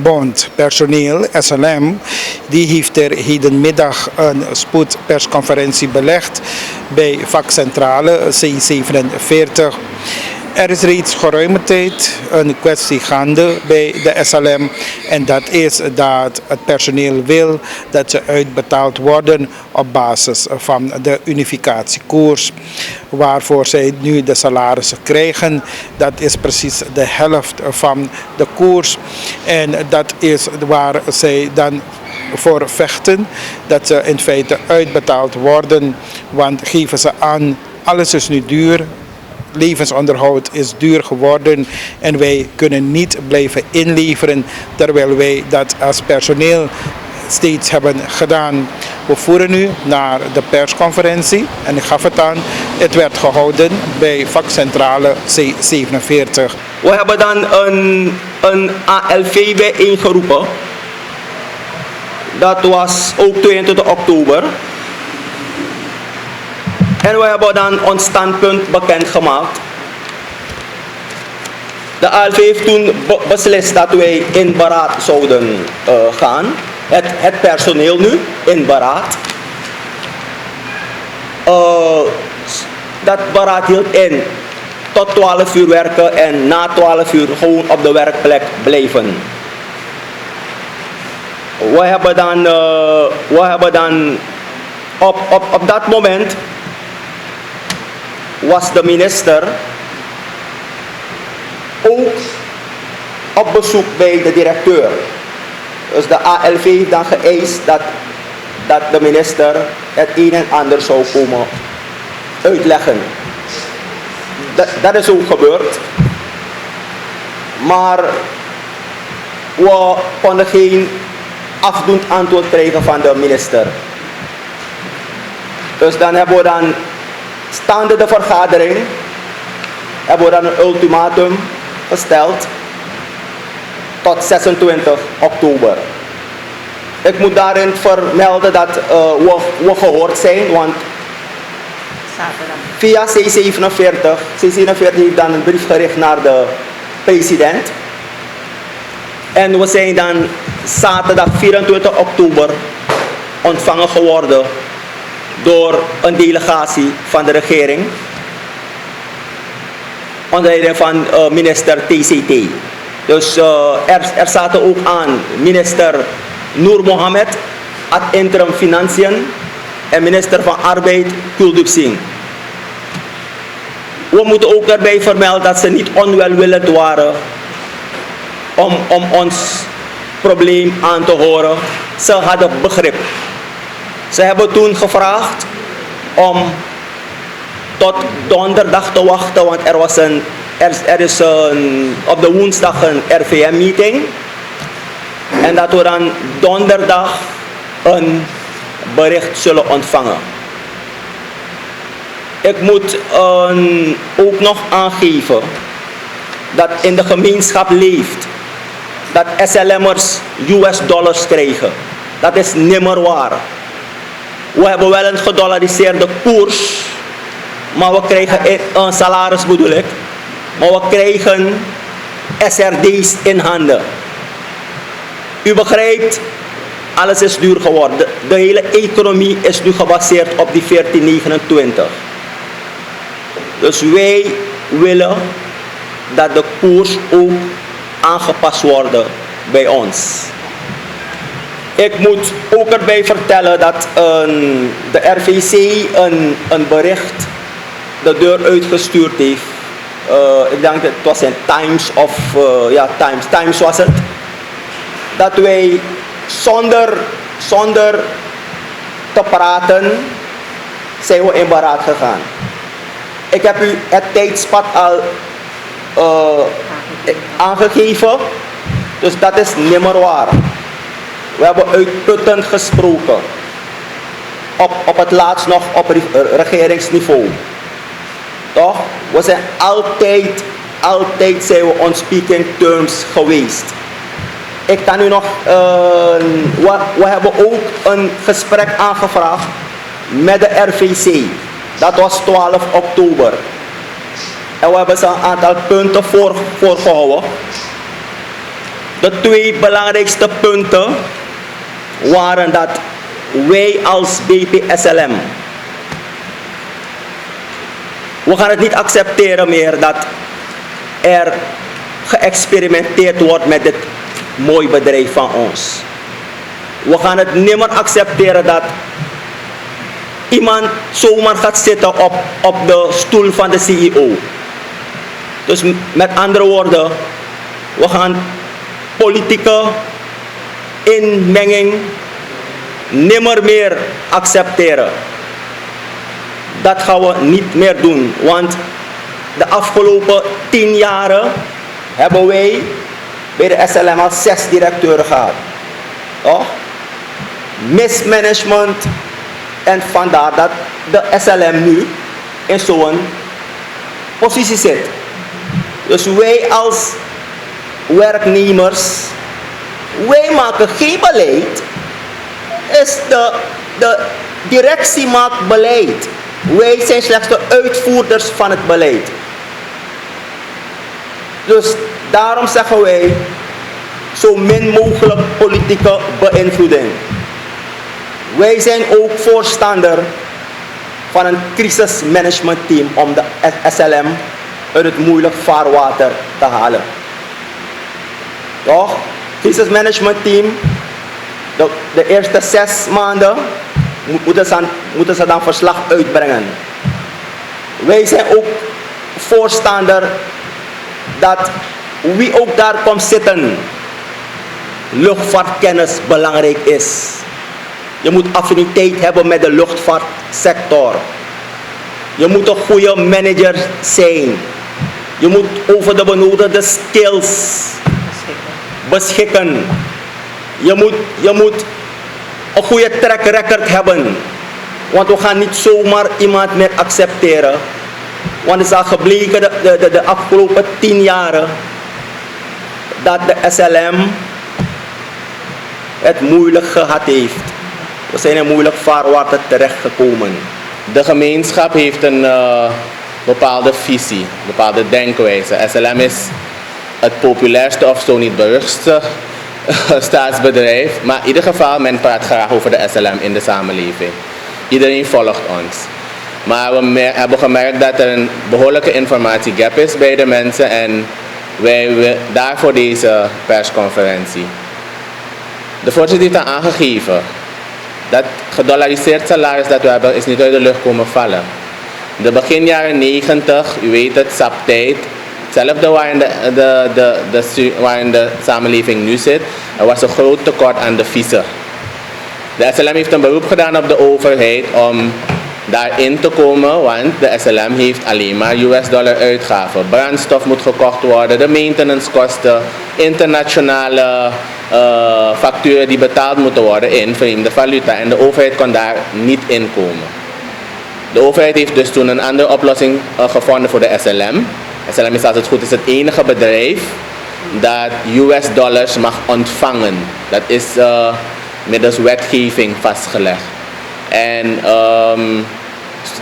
Bond personeel, SLM, die heeft er hedenmiddag een spoedpersconferentie belegd bij vakcentrale C47. Er is reeds geruime tijd een kwestie gaande bij de SLM en dat is dat het personeel wil dat ze uitbetaald worden op basis van de unificatiekoers. Waarvoor zij nu de salarissen krijgen, dat is precies de helft van de koers en dat is waar zij dan voor vechten, dat ze in feite uitbetaald worden, want geven ze aan, alles is nu duur. Levensonderhoud is duur geworden en wij kunnen niet blijven inleveren terwijl wij dat als personeel steeds hebben gedaan. We voeren nu naar de persconferentie en ik gaf het aan, het werd gehouden bij vakcentrale C47. We hebben dan een ALV bijeengeroepen. Dat was ook 22 oktober. En we hebben dan ons standpunt bekendgemaakt. De ALV heeft toen beslist dat wij in beraad zouden gaan. Het personeel nu in beraad. Dat beraad hield in tot 12 uur werken en na 12 uur gewoon op de werkplek blijven. We hebben dan op dat moment was de minister ook op bezoek bij de directeur. Dus de ALV heeft dan geëist dat de minister het een en ander zou komen uitleggen. Dat is ook gebeurd. Maar we konden geen afdoend antwoord krijgen van de minister. Dus dan hebben we dan staande de vergadering hebben we dan een ultimatum gesteld tot 26 oktober. Ik moet daarin vermelden dat we gehoord zijn, want via C47 heeft dan een brief gericht naar de president. En we zijn dan zaterdag 24 oktober ontvangen geworden door een delegatie van de regering onder leiding van minister TCT. Dus er zaten ook aan minister Noor Mohammed, ad interim Financiën en minister van Arbeid Kuldeep Singh. We moeten ook erbij vermelden dat ze niet onwelwillend waren om ons probleem aan te horen. Ze hadden begrip. Ze hebben toen gevraagd om tot donderdag te wachten, want er is op de woensdag een RVM-meeting. En dat we dan donderdag een bericht zullen ontvangen. Ik moet ook nog aangeven dat in de gemeenschap leeft dat SLM'ers US dollars krijgen. Dat is nimmer waar. We hebben wel een gedollariseerde koers, maar we krijgen een salaris bedoel ik, maar we krijgen SRD's in handen. U begrijpt, alles is duur geworden. De hele economie is nu gebaseerd op die 1429. Dus wij willen dat de koers ook aangepast wordt bij ons. Ik moet ook erbij vertellen dat de RVC een bericht de deur uitgestuurd heeft. Ik denk dat het was in Times of Times was het. Dat wij zonder te praten zijn we in beraad gegaan. Ik heb u het tijdspad al aangegeven, dus dat is nimmer waar. We hebben uitputtend gesproken. Op het laatst nog op regeringsniveau. Toch? We zijn altijd zijn we on speaking terms geweest. Ik kan u nog, we hebben ook een gesprek aangevraagd met de RVC. Dat was 12 oktober. En we hebben ze een aantal punten voorgehouden. De twee belangrijkste punten waren dat wij als BPSLM, we gaan het niet accepteren meer dat er geëxperimenteerd wordt met dit mooi bedrijf van ons. We gaan het nimmer accepteren dat iemand zomaar gaat zitten op de stoel van de CEO. Dus met andere woorden, we gaan politieke inmenging nimmer meer accepteren. Dat gaan we niet meer doen, want de afgelopen 10 jaren hebben wij bij de SLM al 6 directeuren gehad. Toch? Mismanagement, en vandaar dat de SLM nu in zo'n positie zit. Dus wij als werknemers, wij maken geen beleid, is de directie maakt beleid. Wij zijn slechts de uitvoerders van het beleid. Dus daarom zeggen wij zo min mogelijk politieke beïnvloeding. Wij zijn ook voorstander van een crisismanagementteam om de SLM uit het moeilijk vaarwater te halen. Toch? Crisismanagementteam, de eerste 6 maanden moeten ze dan verslag uitbrengen. Wij zijn ook voorstander dat wie ook daar komt zitten, luchtvaartkennis belangrijk is. Je moet affiniteit hebben met de luchtvaartsector. Je moet een goede manager zijn. Je moet over de benodigde skills beschikken. Je moet een goede track record hebben. Want we gaan niet zomaar iemand meer accepteren. Want het is al gebleken de afgelopen 10 jaren dat de SLM het moeilijk gehad heeft. We zijn in moeilijk vaarwater terechtgekomen. De gemeenschap heeft een bepaalde visie, een bepaalde denkwijze. SLM is het populairste of zo niet beruchtste staatsbedrijf. Maar in ieder geval, men praat graag over de SLM in de samenleving. Iedereen volgt ons. Maar we hebben gemerkt dat er een behoorlijke informatiegap is bij de mensen en wij daarvoor deze persconferentie. De voorzitter heeft aangegeven dat gedollariseerd salaris dat we hebben is niet uit de lucht komen vallen. De begin jaren 90, u weet het, SAP-tijd, hetzelfde waarin de samenleving nu zit, er was een groot tekort aan de vissen. De SLM heeft een beroep gedaan op de overheid om daarin te komen, want de SLM heeft alleen maar US-dollar uitgaven. Brandstof moet gekocht worden, de maintenancekosten, internationale facturen die betaald moeten worden in vreemde valuta. En de overheid kon daar niet in komen. De overheid heeft dus toen een andere oplossing gevonden voor de SLM. SLM is als het goed is het enige bedrijf dat US-dollars mag ontvangen. Dat is middels wetgeving vastgelegd. En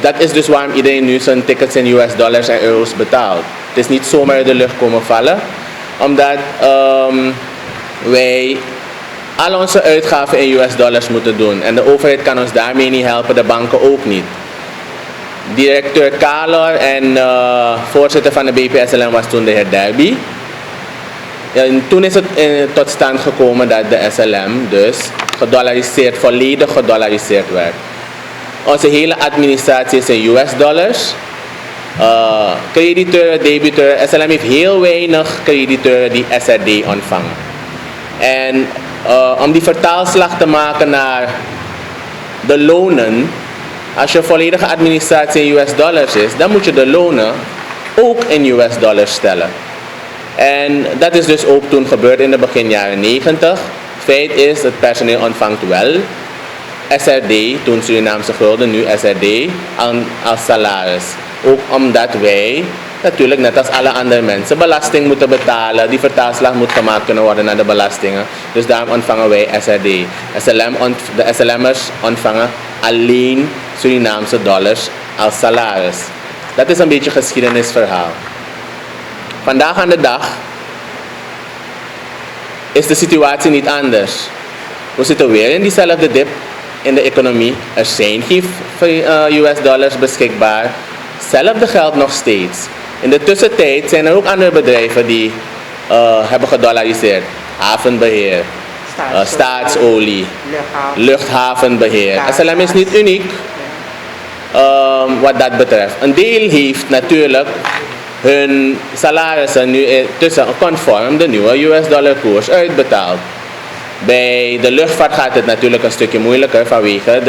dat is dus waarom iedereen nu zijn tickets in US-dollars en euro's betaalt. Het is niet zomaar uit de lucht komen vallen, omdat wij al onze uitgaven in US-dollars moeten doen. En de overheid kan ons daarmee niet helpen, de banken ook niet. Directeur Kalor en voorzitter van de BPSLM was toen de heer Derby. En toen is het tot stand gekomen dat de SLM dus gedollariseerd, volledig gedollariseerd werd. Onze hele administratie is in US-dollars. Crediteuren, debiteuren, SLM heeft heel weinig crediteuren die SRD ontvangen. En om die vertaalslag te maken naar de lonen, als je volledige administratie in US-dollars is, dan moet je de lonen ook in US-dollars stellen. En dat is dus ook toen gebeurd in de begin jaren 90. Feit is, het personeel ontvangt wel SRD, toen Surinaamse gulden, nu SRD, als salaris. Ook omdat wij natuurlijk net als alle andere mensen belasting moeten betalen. Die vertaalslag moet gemaakt kunnen worden naar de belastingen. Dus daarom ontvangen wij SRD. De SLM'ers ontvangen alleen Surinaamse dollars als salaris. Dat is een beetje geschiedenisverhaal. Vandaag aan de dag is de situatie niet anders. We zitten weer in diezelfde dip in de economie. Er zijn geen US dollars beschikbaar. Hetzelfde geldt nog steeds. In de tussentijd zijn er ook andere bedrijven die hebben gedollariseerd. Havenbeheer, staatsolie, luchthavenbeheer. SLM is niet uniek wat dat betreft. Een deel heeft natuurlijk hun salarissen nu conform de nieuwe US dollar koers uitbetaald. Bij de luchtvaart gaat het natuurlijk een stukje moeilijker vanwege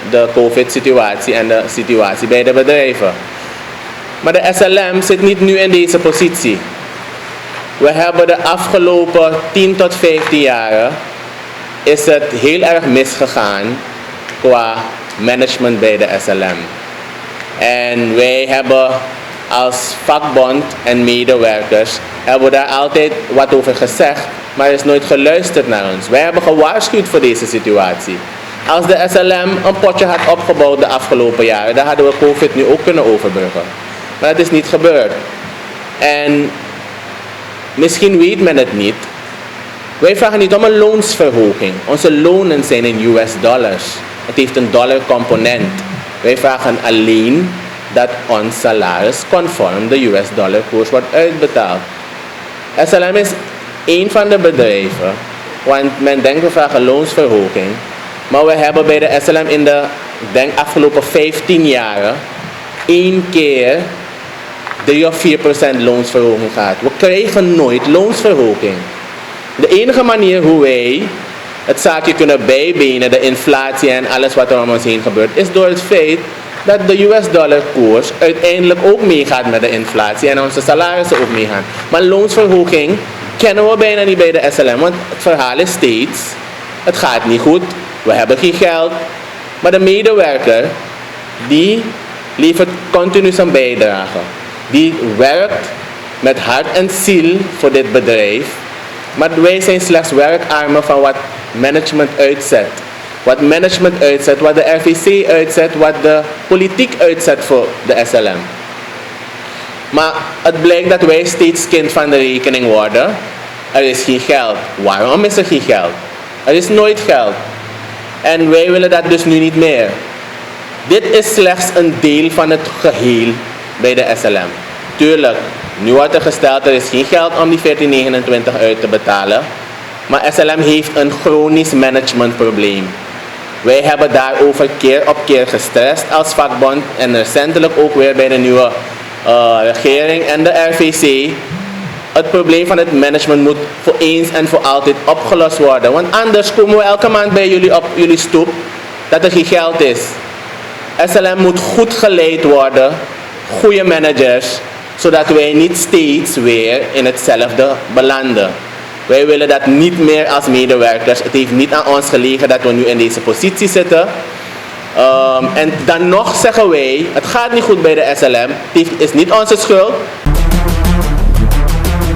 de COVID-situatie en de situatie bij de bedrijven. Maar de SLM zit niet nu in deze positie. We hebben de afgelopen 10 tot 15 jaar is het heel erg misgegaan qua management bij de SLM. En wij hebben als vakbond en medewerkers hebben daar altijd wat over gezegd, maar er is nooit geluisterd naar ons. Wij hebben gewaarschuwd voor deze situatie. Als de SLM een potje had opgebouwd de afgelopen jaren, dan hadden we COVID nu ook kunnen overbruggen. Maar dat is niet gebeurd. En misschien weet men het niet. Wij vragen niet om een loonsverhoging. Onze lonen zijn in US dollars. Het heeft een dollarcomponent. Wij vragen alleen dat ons salaris conform de US dollar koers wordt uitbetaald. SLM is een van de bedrijven, want men denkt we vragen loonsverhoging. Maar we hebben bij de SLM in de afgelopen 15 jaar 1 keer 3 of 4% loonsverhoging gehad. We krijgen nooit loonsverhoging. De enige manier hoe wij het zaakje kunnen bijbenen, de inflatie en alles wat er om ons heen gebeurt, is door het feit dat de US dollar koers uiteindelijk ook meegaat met de inflatie en onze salarissen ook meegaan. Maar loonsverhoging kennen we bijna niet bij de SLM, want het verhaal is steeds, het gaat niet goed, we hebben geen geld. Maar de medewerker, die levert continu zijn bijdrage. Die werkt met hart en ziel voor dit bedrijf. Maar wij zijn slechts werkarmen van wat management uitzet. Wat management uitzet, wat de RVC uitzet, wat de politiek uitzet voor de SLM. Maar het blijkt dat wij steeds kind van de rekening worden. Er is geen geld. Waarom is er geen geld? Er is nooit geld. En wij willen dat dus nu niet meer. Dit is slechts een deel van het geheel bij de SLM. Tuurlijk, nu wordt er gesteld, er is geen geld om die 1429 uit te betalen. Maar SLM heeft een chronisch managementprobleem. Wij hebben daarover keer op keer gestrest als vakbond en recentelijk ook weer bij de nieuwe regering en de RVC. Het probleem van het management moet voor eens en voor altijd opgelost worden. Want anders komen we elke maand bij jullie op jullie stoep dat er geen geld is. SLM moet goed geleid worden, goede managers, zodat wij niet steeds weer in hetzelfde belanden. Wij willen dat niet meer als medewerkers. Het heeft niet aan ons gelegen dat we nu in deze positie zitten. En dan nog zeggen wij, het gaat niet goed bij de SLM. Het is niet onze schuld.